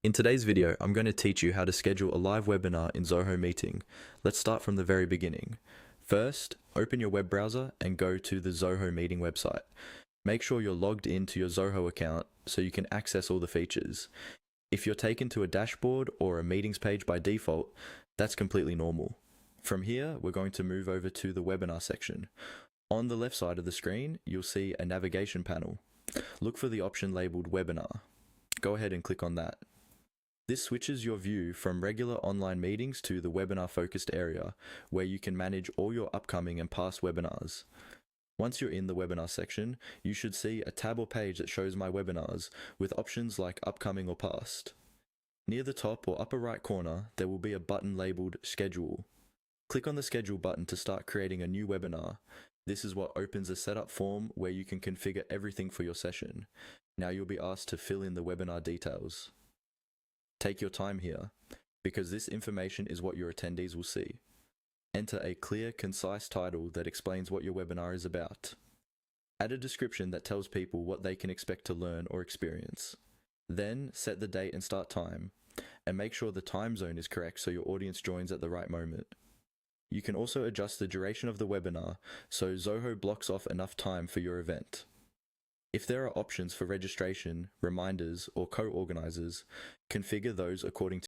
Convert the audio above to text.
In today's video, I'm going to teach you how to schedule a live webinar in Zoho Meeting. Let's start from the very beginning. First, open your web browser and go to the Zoho Meeting website. Make sure you're logged into your Zoho account so you can access all the features. If you're taken to a dashboard or a meetings page by default, that's completely normal. From here, we're going to move over to the webinar section. On the left side of the screen, you'll see a navigation panel. Look for the option labeled Webinar. Go ahead and click on that. This switches your view from regular online meetings to the webinar-focused area, where you can manage all your upcoming and past webinars. Once you're in the webinar section, you should see a tab or page that shows My Webinars, with options like upcoming or past. Near the top or upper right corner, there will be a button labeled Schedule. Click on the Schedule button to start creating a new webinar. This is what opens a setup form where you can configure everything for your session. Now you'll be asked to fill in the webinar details. Take your time here, because this information is what your attendees will see. Enter a clear, concise title that explains what your webinar is about. Add a description that tells people what they can expect to learn or experience. Then set the date and start time, and make sure the time zone is correct so your audience joins at the right moment. You can also adjust the duration of the webinar so Zoho blocks off enough time for your event. If there are options for registration, reminders, or co-organizers, configure those according